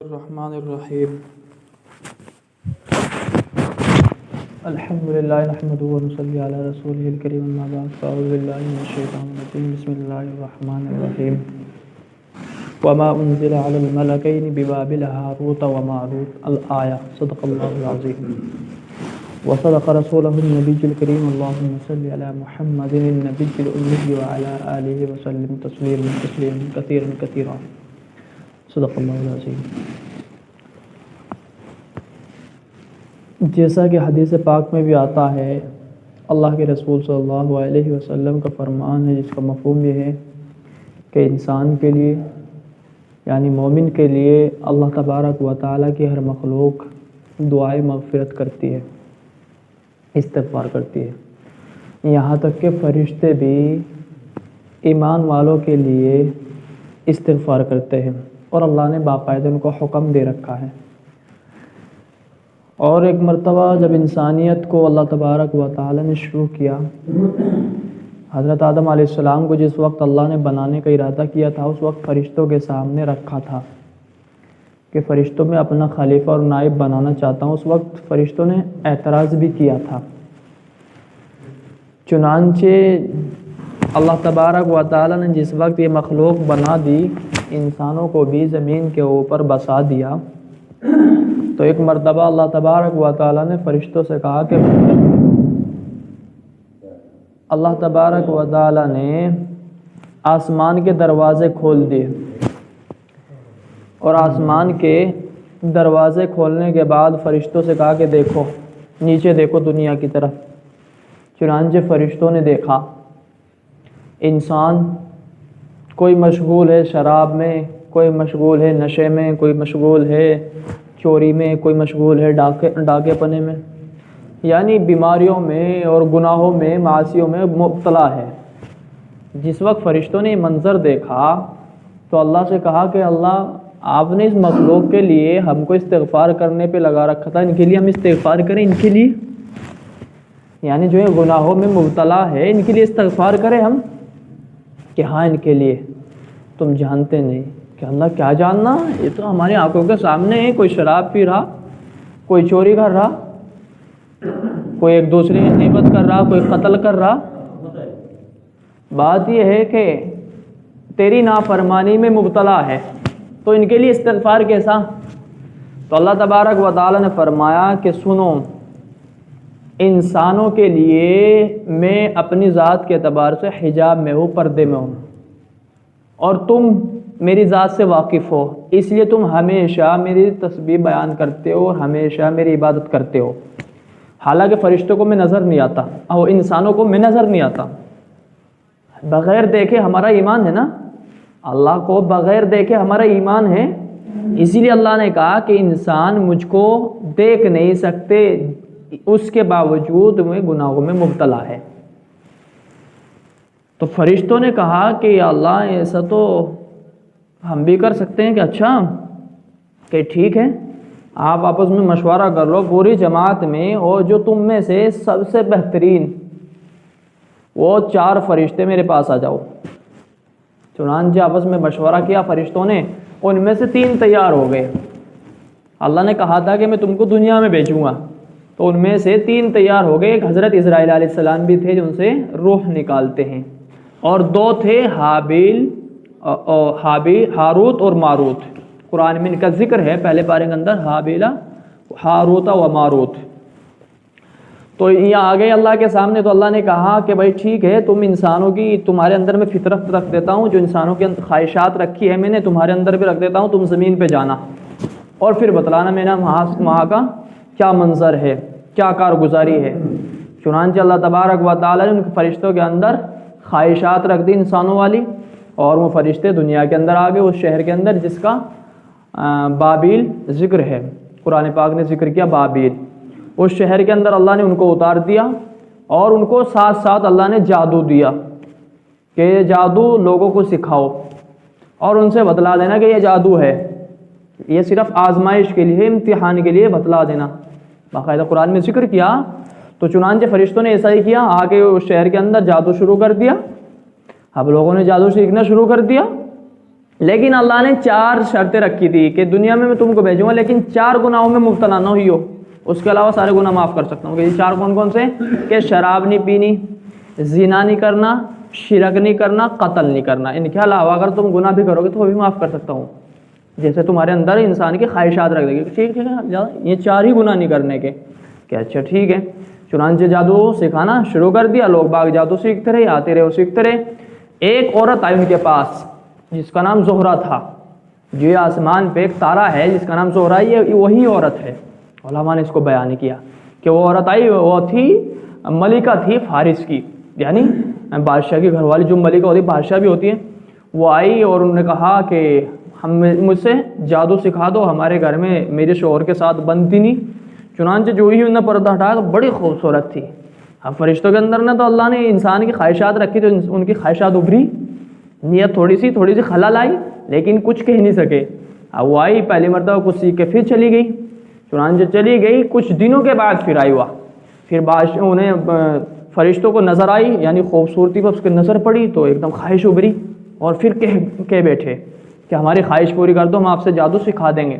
الرحمن الرحیم الحمد للہ نحمده ونصلی علی رسولہ الکریم اما بعد فاعوذ باللہ من الشیطان الرجیم بسم اللہ الرحمن الرحیم وما انزل علی الملکین ببابل ہاروت وماروت الآیہ صدق اللہ العظیم وصدق رسولہ النبی الکریم اللہم صلی علی محمد النبی الأمی وعلی آلہ وسلم تسلیما کثیرا کثیرا صدق اللہ العظیم۔ جیسا کہ حدیث پاک میں بھی آتا ہے، اللہ کے رسول صلی اللہ علیہ وسلم کا فرمان ہے، جس کا مفہوم یہ ہے کہ انسان کے لیے یعنی مومن کے لیے اللہ تبارک و تعالیٰ کی ہر مخلوق دعائے مغفرت کرتی ہے، استغفار کرتی ہے، یہاں تک کہ فرشتے بھی ایمان والوں کے لیے استغفار کرتے ہیں، اور اللہ نے باقاعدہ ان کو حکم دے رکھا ہے۔ اور ایک مرتبہ جب انسانیت کو اللہ تبارک و تعالی نے شروع کیا، حضرت آدم علیہ السلام کو جس وقت اللہ نے بنانے کا ارادہ کیا تھا، اس وقت فرشتوں کے سامنے رکھا تھا کہ فرشتوں میں اپنا خلیفہ اور نائب بنانا چاہتا ہوں۔ اس وقت فرشتوں نے اعتراض بھی کیا تھا، چنانچہ اللہ تبارک و تعالی نے جس وقت یہ مخلوق بنا دی، انسانوں کو بھی زمین کے اوپر بسا دیا، تو ایک مرتبہ اللہ تبارک و تعالی نے فرشتوں سے کہا کہ اللہ تبارک و تعالی نے آسمان کے دروازے کھول دیے، اور آسمان کے دروازے کھولنے کے بعد فرشتوں سے کہا کہ دیکھو نیچے، دیکھو دنیا کی طرف۔ چنانچہ فرشتوں نے دیکھا، انسان کوئی مشغول ہے شراب میں، کوئی مشغول ہے نشے میں، کوئی مشغول ہے چوری میں، کوئی مشغول ہے ڈاکے پنے میں، یعنی بیماریوں میں اور گناہوں میں، معاصیوں میں مبتلا ہے۔ جس وقت فرشتوں نے یہ منظر دیکھا تو اللہ سے کہا کہ اللہ، آپ نے اس مخلوق کے لیے ہم کو استغفار کرنے پہ لگا رکھا تھا، ان کے لیے ہم استغفار کریں، ان کے لیے یعنی جو ہے گناہوں میں مبتلا ہے، ان کے لیے استغفار کریں ہم؟ کہ ہاں ان کے لیے۔ تم جانتے نہیں کہ اللہ کیا جاننا، یہ تو ہماری آنکھوں کے سامنے ہے، کوئی شراب پی رہا، کوئی چوری کر رہا، کوئی ایک دوسرے کی غیبت کر رہا، کوئی قتل کر رہا۔ بات یہ ہے کہ تیری نافرمانی میں مبتلا ہے، تو ان کے لیے استغفار کیسا؟ تو اللہ تبارک و تعالی نے فرمایا کہ سنو، انسانوں کے لیے میں اپنی ذات کے اعتبار سے حجاب میں ہوں، پردے میں ہوں، اور تم میری ذات سے واقف ہو، اس لیے تم ہمیشہ میری تسبیح بیان کرتے ہو اور ہمیشہ میری عبادت کرتے ہو۔ حالانکہ فرشتوں کو میں نظر نہیں آتا اور انسانوں کو میں نظر نہیں آتا، بغیر دیکھے ہمارا ایمان ہے نا، اللہ کو بغیر دیکھے ہمارا ایمان ہے، اسی لیے اللہ نے کہا کہ انسان مجھ کو دیکھ نہیں سکتے، اس کے باوجود میں گناہوں میں مبتلا ہے۔ تو فرشتوں نے کہا کہ یا اللہ، ایسا تو ہم بھی کر سکتے ہیں کہ اچھا کہ ٹھیک ہے، آپ آپس میں مشورہ کر لو پوری جماعت میں، اور جو تم میں سے سب سے بہترین وہ 4 فرشتے میرے پاس آ جاؤ۔ چنانچہ آپس میں مشورہ کیا فرشتوں نے، ان میں سے 3 تیار ہو گئے۔ اللہ نے کہا تھا کہ میں تم کو دنیا میں بھیجوں گا، تو ان میں سے 3 تیار ہو گئے۔ ایک حضرت اسرائیل علیہ السلام بھی تھے جو ان سے روح نکالتے ہیں، اور 2 تھے ہاروت اور ماروت۔ قرآن میں ان کا ذکر ہے پہلے پارے کے اندر، ہاروت و ماروت۔ تو یہ آ گئے اللہ کے سامنے، تو اللہ نے کہا کہ بھائی ٹھیک ہے، تم انسانوں کی، تمہارے اندر میں فطرت رکھ دیتا ہوں، جو انسانوں کے خواہشات رکھی ہے میں نے تمہارے اندر بھی رکھ دیتا ہوں، تم زمین پہ جانا اور پھر بتلانا میں نے وہاں کا کیا منظر ہے، کیا کارگزاری ہے۔ چنانچہ اللہ تبارک و تعالی نے ان فرشتوں کے اندر خواہشات رکھ دی انسانوں والی، اور وہ فرشتے دنیا کے اندر آ گئے، اس شہر کے اندر جس کا بابیل ذکر ہے، قرآن پاک نے ذکر کیا بابیل۔ اس شہر کے اندر اللہ نے ان کو اتار دیا، اور ان کو ساتھ ساتھ اللہ نے جادو دیا کہ یہ جادو لوگوں کو سکھاؤ، اور ان سے بتلا دینا کہ یہ جادو ہے، یہ صرف آزمائش کے لیے، امتحان کے لیے بتلا دینا، باقاعدہ قرآن میں ذکر کیا۔ تو چنانچہ فرشتوں نے ایسا ہی کیا، آ کے اس شہر کے اندر جادو شروع کر دیا۔ اب لوگوں نے جادو سیکھنا شروع کر دیا، لیکن اللہ نے 4 شرطیں رکھی تھی کہ دنیا میں تم کو بھیجوں گا لیکن 4 گناہوں میں مبتلا نہ ہوئی ہو، اس کے علاوہ سارے گناہ معاف کر سکتا ہوں۔ کہ یہ 4 کون کون سے؟ کہ شراب نہیں پینی، زنا نہیں کرنا، شرک نہیں کرنا، قتل نہیں کرنا۔ ان کے علاوہ اگر تم گناہ بھی کرو گے تو وہ بھی معاف کر سکتا ہوں۔ جیسے تمہارے اندر انسان کی خواہشات رکھ دے گی، ٹھیک ہے یہ 4 ہی گناہ نہیں کرنے کے، کہ اچھا ٹھیک ہے۔ چنانچہ جادو سکھانا شروع کر دیا، لوگ باغ جادو سیکھتے رہے، آتے رہے اور سیکھتے رہے۔ ایک عورت آئی ان کے پاس جس کا نام زہرہ تھا، جو یہ آسمان پہ ایک تارا ہے جس کا نام زہرہ ہے، یہ وہی عورت ہے۔ علماء نے اس کو بیان کیا کہ وہ عورت آئی، وہ تھی ملکہ تھی فارس کی، یعنی بادشاہ کی گھر والی جو ملکہ ہوتی ہے، بادشاہ بھی ہوتی ہے۔ وہ آئی اور انہوں نے کہا کہ مجھ سے جادو سکھا دو، ہمارے گھر میں میرے شوہر کے ساتھ بنتی نہیں۔ چنانچہ جو ہی انہوں نے پردہ ہٹایا تو بڑی خوبصورت تھی۔ اب فرشتوں کے اندر نے تو اللہ نے انسان کی خواہشات رکھی تو ان کی خواہشات ابھری، نیت تھوڑی سی خلل آئی لیکن کچھ کہہ نہیں سکے۔ اب وہ آئی پہلی مرتبہ کچھ سیکھ کے پھر چلی گئی، چنانچہ چلی گئی، کچھ دنوں کے بعد پھر آئی ہوا، پھر بادشاہ انہیں فرشتوں کو نظر آئی، یعنی خوبصورتی پر اس کی نظر پڑی تو ایک دم خواہش ابھری اور پھر کہہ بیٹھے کہ ہماری خواہش پوری کر دو، ہم آپ سے جادو سکھا دیں گے۔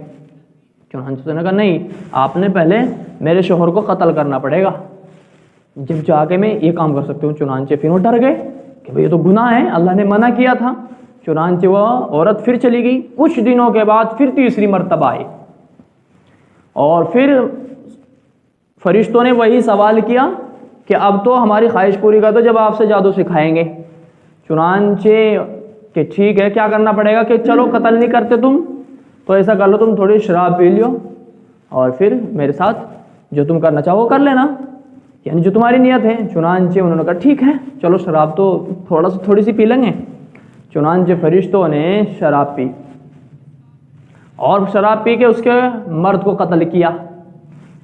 چنانچہ نے کہا نہیں، آپ نے پہلے میرے شوہر کو قتل کرنا پڑے گا، جب جا کے میں یہ کام کر سکتی ہوں۔ چنانچہ پھر وہ ڈر گئے کہ بھئی یہ تو گناہ ہے، اللہ نے منع کیا تھا۔ چنانچہ وہ عورت پھر چلی گئی، کچھ دنوں کے بعد پھر تیسری مرتبہ آئی اور پھر فرشتوں نے وہی سوال کیا کہ اب تو ہماری خواہش پوری کر دو جب آپ سے جادو سکھائیں گے۔ چنانچہ کہ ٹھیک ہے، کیا کرنا پڑے گا کہ چلو قتل نہیں کرتے تم تو ایسا کر لو، تم تھوڑی شراب پی لیو اور پھر میرے ساتھ جو تم کرنا چاہو وہ کر لینا، یعنی جو تمہاری نیت ہے۔ چنانچہ انہوں نے کہا ٹھیک ہے چلو شراب تو تھوڑی سی پی لیں گے۔ چنانچہ فرشتوں نے شراب پی اور شراب پی کے اس کے مرد کو قتل کیا،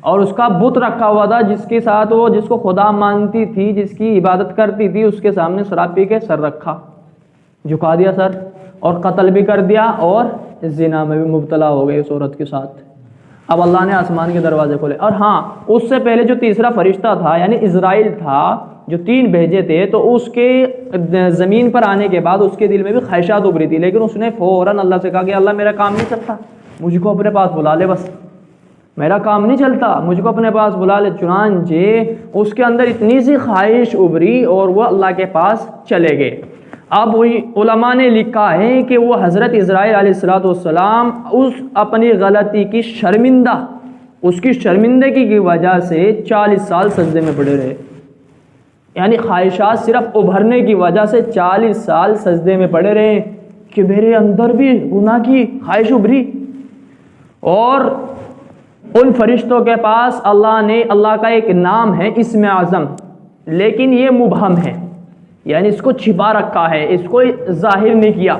اور اس کا بت رکھا ہوا تھا جس کے ساتھ وہ جس کو خدا مانتی تھی، جس کی عبادت کرتی تھی، اس کے سامنے شراب پی کے سر رکھا، جھکا دیا سر، اور قتل بھی کر دیا اور زنا میں بھی مبتلا ہو گئے اس عورت کے ساتھ۔ اب اللہ نے آسمان کے دروازے کھولے، اور ہاں اس سے پہلے جو تیسرا فرشتہ تھا یعنی اسرائیل تھا جو 3 بھیجے تھے، تو اس کے زمین پر آنے کے بعد اس کے دل میں بھی خواہشات ابھری تھی، لیکن اس نے فوراً اللہ سے کہا کہ اللہ میرا کام نہیں چلتا، مجھ کو اپنے پاس بلا لے، بس میرا کام نہیں چلتا، مجھ کو اپنے پاس بلا لے۔ چنانچہ اس کے اندر اتنی سی خواہش ابھری اور وہ اللہ کے پاس چلے گئے۔ اب وہی علماء نے لکھا ہے کہ وہ حضرت اسرائیل علیہ السلام اس اپنی غلطی کی اس کی شرمندگی کی وجہ سے 40 سال سجدے میں پڑے رہے، یعنی خواہشات صرف ابھرنے کی وجہ سے 40 سال سجدے میں پڑے رہے کہ میرے اندر بھی گناہ کی خواہش ابھری۔ اور ان فرشتوں کے پاس اللہ کا ایک نام ہے اسم اعظم، لیکن یہ مبہم ہے، یعنی اس کو چھپا رکھا ہے، اس کو ظاہر نہیں کیا۔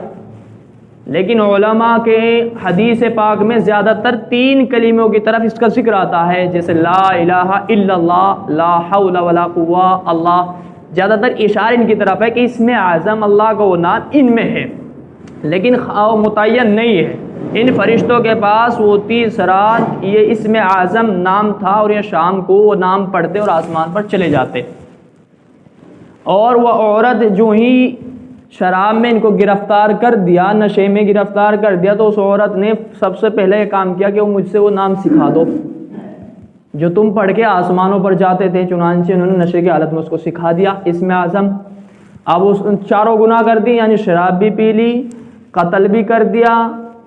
لیکن علماء کے حدیث پاک میں زیادہ تر 3 کلموں کی طرف اس کا ذکر آتا ہے، جیسے لا الہ الا اللہ، لا حول ولا قوہ اللہ، زیادہ تر اشارہ ان کی طرف ہے کہ اسم اعظم اللہ کا وہ نام ان میں ہے، لیکن متعین نہیں ہے۔ ان فرشتوں کے پاس وہ 30 رات یہ اسم اعظم نام تھا، اور یہ شام کو وہ نام پڑھتے اور آسمان پر چلے جاتے۔ اور وہ عورت جو ہی شراب میں ان کو گرفتار کر دیا، نشے میں گرفتار کر دیا، تو اس عورت نے سب سے پہلے یہ کام کیا کہ وہ مجھ سے وہ نام سکھا دو جو تم پڑھ کے آسمانوں پر جاتے تھے۔ چنانچہ انہوں نے نشے کی حالت میں اس کو سکھا دیا اسم اعظم۔ اب اس 4 گناہ کر دی، یعنی شراب بھی پی لی، قتل بھی کر دیا،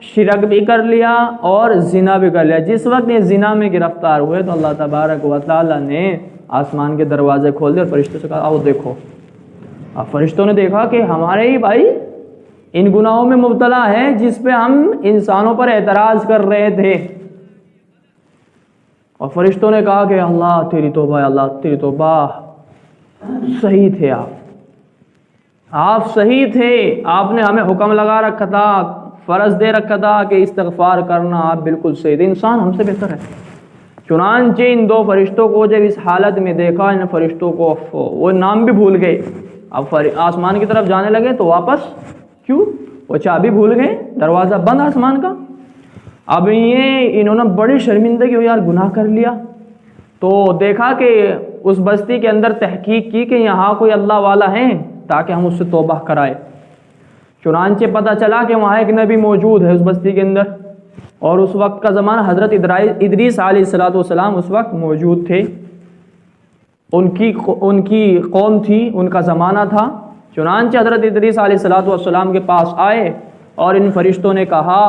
شرک بھی کر لیا اور زنا بھی کر لیا۔ جس وقت یہ زنا میں گرفتار ہوئے تو اللہ تبارک و تعالی نے آسمان کے دروازے کھول دیے اور فرشتوں سے کہا آؤ دیکھو۔ اب فرشتوں نے دیکھا کہ ہمارے ہی بھائی ان گناہوں میں مبتلا ہے جس پہ ہم انسانوں پر اعتراض کر رہے تھے۔ اور فرشتوں نے کہا کہ اللہ تیری توبہ، اللہ تیری توبہ، صحیح تھے آپ صحیح تھے، آپ نے ہمیں حکم لگا رکھا تھا، فرض دے رکھا تھا کہ استغفار کرنا، آپ بالکل صحیح تھے، انسان ہم سے بہتر ہے۔ چنانچہ ان 2 فرشتوں کو جب اس حالت میں دیکھا، ان فرشتوں کو وہ نام بھی بھول گئے۔ اب آسمان کی طرف جانے لگے تو واپس کیوں؟ وہ چابی بھول گئے، دروازہ بند آسمان کا۔ اب انہوں نے بڑی شرمندگی ہوئی، یار گناہ کر لیا۔ تو دیکھا کہ اس بستی کے اندر تحقیق کی کہ یہاں کوئی اللہ والا ہے تاکہ ہم اس سے توبہ کرائے۔ چنانچہ پتہ چلا کہ وہاں ایک نبی موجود ہے اس بستی کے اندر، اور اس وقت کا زمانہ حضرت ادریس علیہ السلام اس وقت موجود تھے، ان کی قوم تھی، ان کا زمانہ تھا۔ چنانچہ حضرت ادریس علیہ السلام کے پاس آئے اور ان فرشتوں نے کہا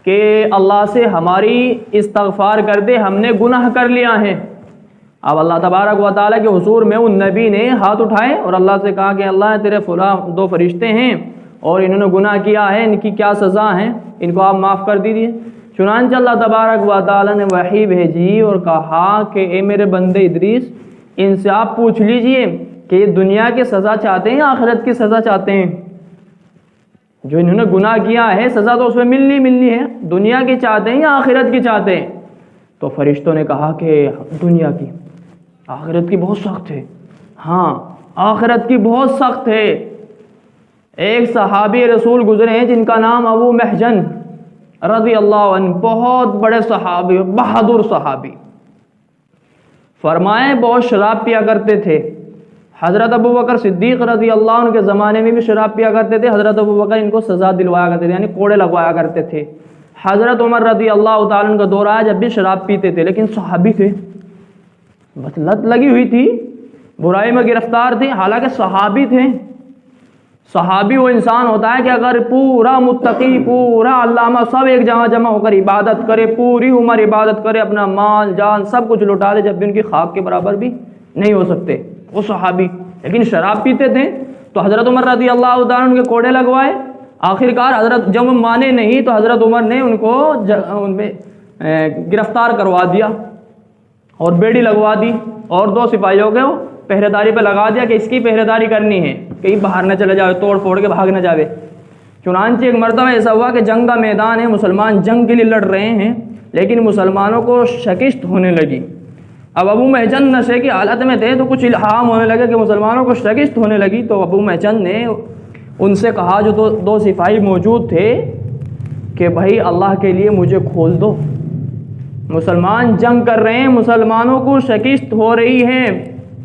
کہ اللہ سے ہماری استغفار کر دے، ہم نے گناہ کر لیا ہے۔ اب اللہ تبارک و تعالیٰ کے حضور میں ان نبی نے ہاتھ اٹھائے اور اللہ سے کہا کہ اللہ تیرے فلاں 2 فرشتے ہیں اور انہوں نے گناہ کیا ہے، ان کی کیا سزا ہے، ان کو آپ معاف کر دیجیے۔ چنانچہ اللہ تبارک و تعالیٰ نے وحی بھیجی اور کہا کہ اے میرے بندے ادریس، ان سے آپ پوچھ لیجئے کہ یہ دنیا کی سزا چاہتے ہیں یا آخرت کی سزا چاہتے ہیں۔ جو انہوں نے گناہ کیا ہے سزا تو اس میں ملنی ہے، دنیا کی چاہتے ہیں یا آخرت کی چاہتے ہیں؟ تو فرشتوں نے کہا کہ دنیا کی، آخرت کی بہت سخت ہے۔ ہاں آخرت کی بہت سخت ہے۔ ایک صحابی رسول گزرے ہیں جن کا نام ابو محجن رضی اللہ عنہ، بہت بڑے صحابی، بہادر صحابی، فرمائے بہت شراب پیا کرتے تھے۔ حضرت ابو بکر صدیق رضی اللہ عنہ کے زمانے میں بھی شراب پیا کرتے تھے، حضرت ابو بکر ان کو سزا دلوایا کرتے تھے، یعنی کوڑے لگوایا کرتے تھے۔ حضرت عمر رضی اللہ تعالیٰ عنہ کا دور آیا جب بھی شراب پیتے تھے، لیکن صحابی تھے، بس لت لگی ہوئی تھی، برائی میں گرفتار تھے، حالانکہ صحابی تھے۔ صحابی وہ انسان ہوتا ہے کہ اگر پورا متقی، پورا علامہ سب ایک جگہ جمع ہو کر عبادت کرے، پوری عمر عبادت کرے، اپنا مال جان سب کچھ لٹا دے، جب بھی ان کی خاک کے برابر بھی نہیں ہو سکتے وہ صحابی، لیکن شراب پیتے تھے۔ تو حضرت عمر رضی اللہ تعالیٰ ان کے کوڑے لگوائے، آخرکار حضرت جب مانے نہیں تو حضرت عمر نے ان کو ان میں گرفتار کروا دیا اور بیڑی لگوا دی، اور 2 سپاہیوں کو پہرے داری پہ لگا دیا کہ اس کی پہرے داری کرنی ہے، کہیں باہر نہ چلے جائے، توڑ پھوڑ کے بھاگ نہ جاوے۔ چنانچہ ایک مرتبہ ایسا ہوا کہ جنگ کا میدان ہے، مسلمان جنگ کے لیے لڑ رہے ہیں، لیکن مسلمانوں کو شکست ہونے لگی۔ اب ابو محجن نشے کی حالت میں تھے تو کچھ الہام ہونے لگے کہ مسلمانوں کو شکست ہونے لگی، تو ابو محجن نے ان سے کہا جو 2 سپاہی موجود تھے کہ بھائی اللہ کے لیے مجھے کھول دو، مسلمان جنگ کر رہے ہیں، مسلمانوں کو شکست ہو رہی ہے،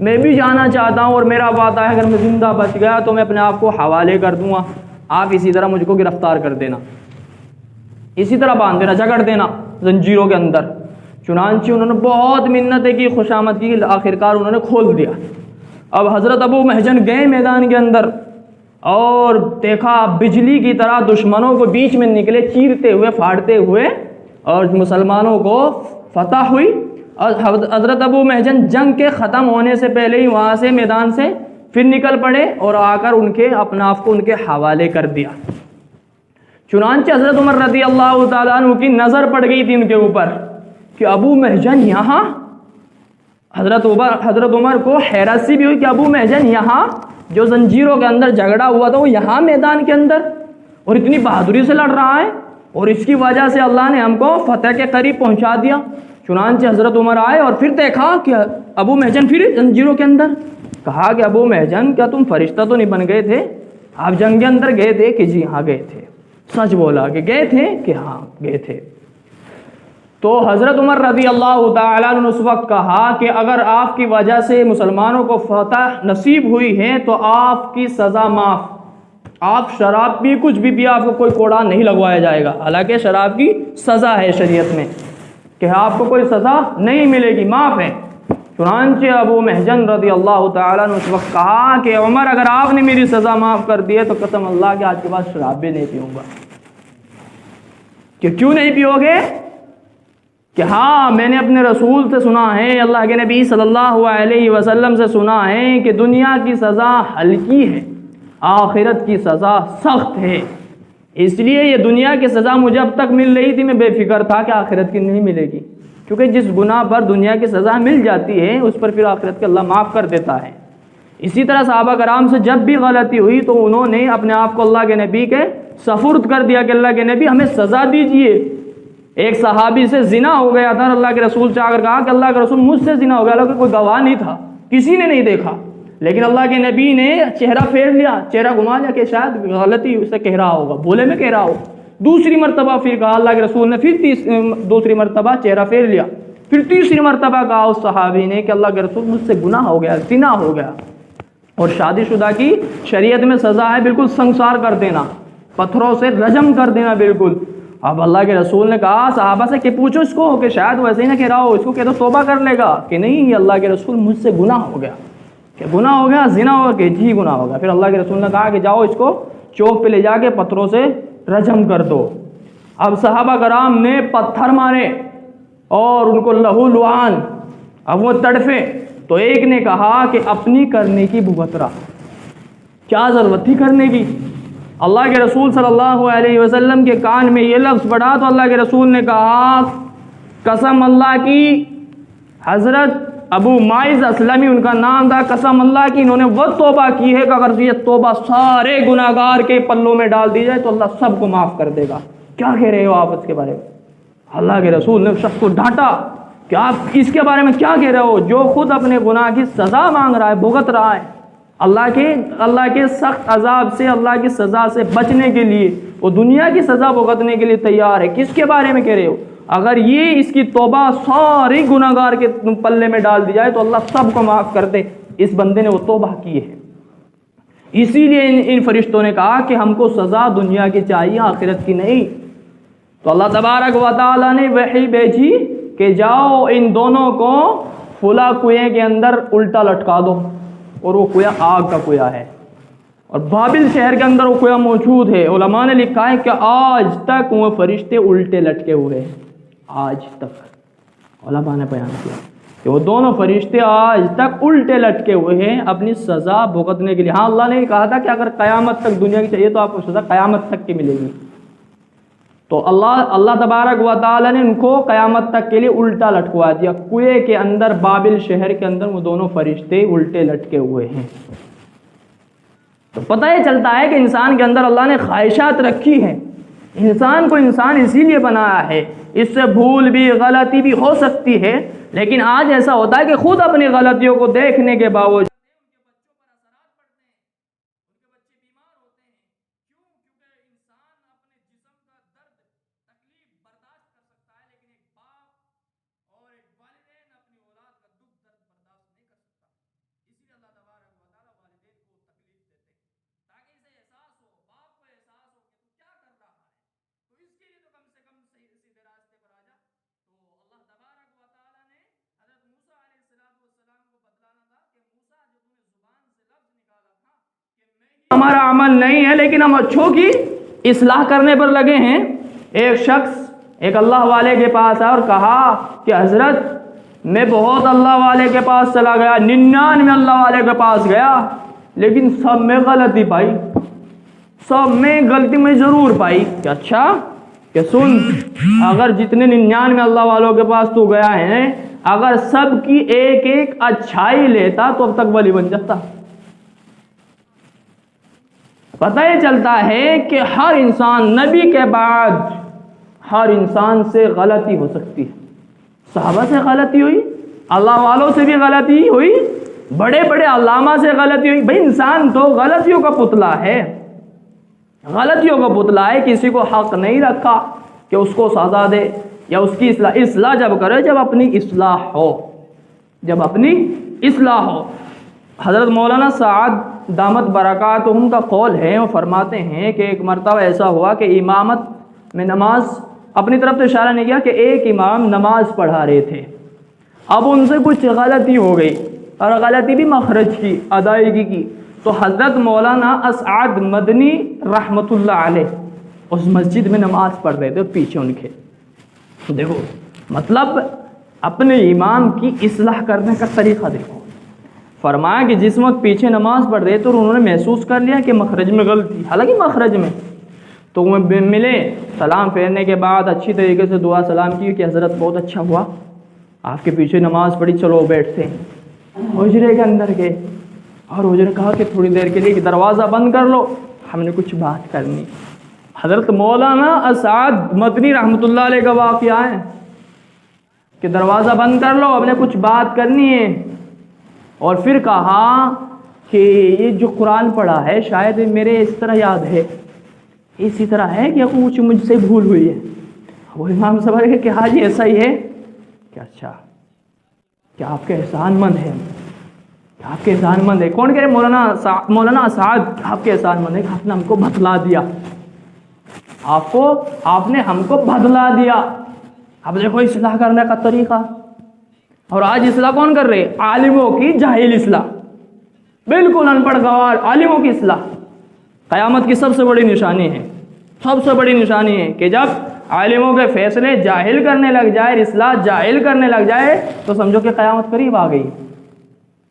میں بھی جانا چاہتا ہوں، اور میرا وعدہ ہے اگر میں زندہ بچ گیا تو میں اپنے آپ کو حوالے کر دوں گا، آپ اسی طرح مجھ کو گرفتار کر دینا، اسی طرح باندھ دینا، جکڑ دینا زنجیروں کے اندر۔ چنانچہ انہوں نے بہت منتیں کی، خوشامد کی، آخرکار انہوں نے کھول دیا۔ اب حضرت ابو محجن گئے میدان کے اندر اور دیکھا بجلی کی طرح دشمنوں کو بیچ میں نکلے، چیرتے ہوئے پھاڑتے ہوئے، اور مسلمانوں کو فتح ہوئی۔ اور حضرت ابو محجن جنگ کے ختم ہونے سے پہلے ہی وہاں سے میدان سے پھر نکل پڑے اور آ کر اپنے آپ کو ان کے حوالے کر دیا۔ چنانچہ حضرت عمر رضی اللہ تعالیٰ عنہ کی نظر پڑ گئی تھی ان کے اوپر کہ ابو محجن یہاں۔ حضرت عمر کو حیرت سی بھی ہوئی کہ ابو محجن یہاں، جو زنجیروں کے اندر جھگڑا ہوا تھا وہ یہاں میدان کے اندر، اور اتنی بہادری سے لڑ رہا ہے، اور اس کی وجہ سے اللہ نے ہم کو فتح کے قریب پہنچا دیا۔ چنانچہ حضرت عمر آئے اور پھر دیکھا کہ ابو محجن پھر زنجیروں کے اندر۔ کہا کہ ابو محجن کیا تم فرشتہ تو نہیں بن گئے تھے؟ آپ جنگ کے اندر گئے تھے؟ کہ جی ہاں گئے تھے۔ سچ بولا کہ گئے تھے؟ کہ ہاں گئے تھے۔ تو حضرت عمر رضی اللہ تعالیٰ نے اس وقت کہا کہ اگر آپ کی وجہ سے مسلمانوں کو فتح نصیب ہوئی ہے تو آپ کی سزا معاف، آپ شراب بھی کچھ بھی آپ کو کوئی کوڑا نہیں لگوایا جائے گا، حالانکہ شراب کی سزا ہے شریعت میں کہ آپ کو کوئی سزا نہیں ملے گی، معاف ہے۔ چنانچہ ابو محجن رضی اللہ تعالیٰ نے اس وقت کہا کہ عمر اگر آپ نے میری سزا معاف کر دی ہے تو قسم اللہ کہ آج کے بعد شراب بھی نہیں پیوں گا۔ کہ کیوں نہیں پیو گے؟ کہ ہاں میں نے اپنے رسول سے سنا ہے، اللہ کے نبی صلی اللہ علیہ وسلم سے سنا ہے کہ دنیا کی سزا ہلکی ہے، آخرت کی سزا سخت ہے، اس لیے یہ دنیا کی سزا مجھے اب تک مل رہی تھی، میں بے فکر تھا کہ آخرت کی نہیں ملے گی، کیونکہ جس گناہ پر دنیا کی سزا مل جاتی ہے اس پر پھر آخرت کے اللہ معاف کر دیتا ہے۔ اسی طرح صحابہ کرام سے جب بھی غلطی ہوئی تو انہوں نے اپنے آپ کو اللہ کے نبی کے سپرد کر دیا کہ اللہ کے نبی ہمیں سزا دیجیے۔ ایک صحابی سے زنا ہو گیا تھا، اللہ کے رسول سے آ کر کہا کہ اللہ کے رسول مجھ سے زنا ہو گیا، اللہ کوئی گواہ نہیں تھا، کسی نے نہیں دیکھا، لیکن اللہ کے نبی نے چہرہ پھیر لیا، چہرہ گھما لیا کہ شاید غلطی اسے کہہ رہا ہوگا، بولے میں کہہ رہا ہو۔ دوسری مرتبہ پھر کہا اللہ کے رسول نے، پھر دوسری مرتبہ چہرہ پھیر لیا، پھر تیسری مرتبہ کہا اس صحابی نے کہ اللہ کے رسول مجھ سے گناہ ہو گیا، زنا ہو گیا۔ اور شادی شدہ کی شریعت میں سزا ہے بالکل سنسار کر دینا، پتھروں سے رجم کر دینا بالکل۔ اب اللہ کے رسول نے کہا صحابہ سے کہ پوچھو اس کو کہ شاید ویسے ہی نہ کہہ رہا ہو، اس کو کہہ دو توبہ کر لے گا، کہ نہیں اللہ کے رسول مجھ سے گناہ ہو گیا، کہ گناہ ہو گیا، زنا ہو گیا، کہ جی گناہ ہو گیا۔ پھر اللہ کے رسول نے کہا کہ جاؤ اس کو چوک پہ لے جا کے پتھروں سے رجم کر دو۔ اب صحابہ کرام نے پتھر مارے اور ان کو لہو لعان، اب وہ تڑفے، تو ایک نے کہا کہ اپنی کرنے کی بھگت رہا، کیا ضرورت تھی کرنے کی۔ اللہ کے رسول صلی اللہ علیہ وسلم کے کان میں یہ لفظ پڑا تو اللہ کے رسول نے کہا قسم اللہ کی، حضرت ابو مائز اسلمی ان کا نام تھا، قسم اللہ کی انہوں نے وہ توبہ کی ہے کہ اگر یہ توبہ سارے گناہ گار کے پلوں میں ڈال دی جائے تو اللہ سب کو معاف کر دے گا۔ کیا کہہ رہے ہو آپ اس کے بارے میں؟ اللہ کے رسول نے اس شخص کو ڈانٹا کہ آپ اس کے بارے میں کیا کہہ رہے ہو، جو خود اپنے گناہ کی سزا مانگ رہا ہے، بھگت رہا ہے، اللہ کے سخت عذاب سے، اللہ کی سزا سے بچنے کے لیے وہ دنیا کی سزا بھگتنے کے لیے تیار ہے، کس کے بارے میں کہہ رہے ہو؟ اگر یہ اس کی توبہ ساری گناہ گار کے پلے میں ڈال دی جائے تو اللہ سب کو معاف کر دے۔ اس بندے نے وہ توبہ کی ہے، اسی لیے ان فرشتوں نے کہا کہ ہم کو سزا دنیا کی چاہیے، آخرت کی نہیں۔ تو اللہ تبارک و تعالیٰ نے وحی بھیجی کہ جاؤ ان دونوں کو فلاں کنویں کے اندر الٹا لٹکا دو، اور وہ کنواں آگ کا کنواں ہے، اور بابل شہر کے اندر وہ کنواں موجود ہے۔ علماء نے لکھا ہے کہ آج تک وہ فرشتے الٹے لٹکے ہوئے ہیں، آج تک علماء نے بیان کیا کہ وہ دونوں فرشتے آج تک الٹے لٹکے ہوئے ہیں اپنی سزا بھگتنے کے لیے۔ ہاں اللہ نے کہا تھا کہ اگر قیامت تک دنیا کی چاہیے تو آپ کو سزا قیامت تک کی ملے گی، تو اللہ تبارک و تعالی نے ان کو قیامت تک کے لیے الٹا لٹکوا دیا کنویں کے اندر، بابل شہر کے اندر وہ دونوں فرشتے الٹے لٹکے ہوئے ہیں۔ تو پتہ یہ چلتا ہے کہ انسان کے اندر اللہ نے خواہشات رکھی ہیں، انسان کو انسان اسی لیے بنایا ہے، اس سے بھول بھی غلطی بھی ہو سکتی ہے، لیکن آج ایسا ہوتا ہے کہ خود اپنی غلطیوں کو دیکھنے کے باوجود ہمارا عمل نہیں ہے، لیکن ہم اچھوں کی اصلاح کرنے پر لگے ہیں۔ ایک شخص ایک اللہ والے کے پاس آیا اور کہا کہ حضرت میں بہت اللہ والے کے پاس چلا گیا، 99 اللہ والے کے پاس گیا، لیکن سب میں غلطی پائی، سب میں غلطی میں ضرور پائی۔ کہ اچھا، کہ سن، اگر جتنے 99 اللہ والوں کے پاس تو گیا ہے، اگر سب کی ایک ایک اچھائی لیتا تو اب تک ولی بن جاتا۔ پتہ یہ چلتا ہے کہ ہر انسان نبی کے بعد ہر انسان سے غلطی ہو سکتی ہے۔ صحابہ سے غلطی ہوئی، اللہ والوں سے بھی غلطی ہوئی، بڑے بڑے علامہ سے غلطی ہوئی۔ بھئی انسان تو غلطیوں کا پتلا ہے، غلطیوں کا پتلا ہے، کسی کو حق نہیں رکھا کہ اس کو سزا دے یا اس کی اصلاح جب کرے، جب اپنی اصلاح ہو، جب اپنی اصلاح ہو۔ حضرت مولانا سعد دامت برکاتہم کا قول ہے، وہ فرماتے ہیں کہ ایک مرتبہ ایسا ہوا کہ امامت میں نماز، اپنی طرف تو اشارہ نہیں کیا، کہ ایک امام نماز پڑھا رہے تھے، اب ان سے کچھ غلطی ہو گئی، اور غلطی بھی مخرج کی، ادائیگی کی، تو حضرت مولانا اسعد مدنی رحمۃ اللہ علیہ اس مسجد میں نماز پڑھ رہے تھے، پیچھے ان کے، دیکھو مطلب اپنے امام کی اصلاح کرنے کا طریقہ دیکھو۔ فرمایا کہ جس وقت پیچھے نماز پڑھ رہے تو انہوں نے محسوس کر لیا کہ مخرج میں غلطی، حالانکہ مخرج میں، تو وہ ملے، سلام پھیرنے کے بعد اچھی طریقے سے دعا سلام کی کہ حضرت بہت اچھا ہوا آپ کے پیچھے نماز پڑھی، چلو بیٹھتے ہیں۔ حجرے کے اندر گئے اور حجرے نے کہا کہ تھوڑی دیر کے لیے کہ دروازہ بند کر لو، ہم نے کچھ بات کرنی۔ حضرت مولانا اسعد مدنی رحمۃ اللہ علیہ کا واقعہ ہے کہ دروازہ بند کر لو، ہم نے کچھ بات کرنی ہے۔ اور پھر کہا کہ یہ جو قرآن پڑھا ہے شاید میرے اس طرح یاد ہے، اسی طرح ہے کہ کچھ مجھ سے بھول ہوئی ہے۔ وہ امام صاحب نے کہا کہ ہاں جی ایسا ہی ہے۔ کہ اچھا، کیا آپ کے احسان مند ہیں؟ آپ کے احسان مند ہے. کون کہہ رہے؟ مولانا اسعد آپ کے احسان مند ہے کہ آپ نے ہم کو بتلا دیا. آپ نے ہم کو بدلا دیا. اب دیکھو اصلاح کرنے کا طریقہ. اور آج اصلاح کون کر رہے؟ عالموں کی جاہل اصلاح، بالکل ان پڑھ گوار عالموں کی اصلاح. قیامت کی سب سے بڑی نشانی ہے، سب سے بڑی نشانی ہے کہ جب عالموں کے فیصلے جاہل کرنے لگ جائے، اصلاح جاہل کرنے لگ جائے، تو سمجھو کہ قیامت قریب آ گئی.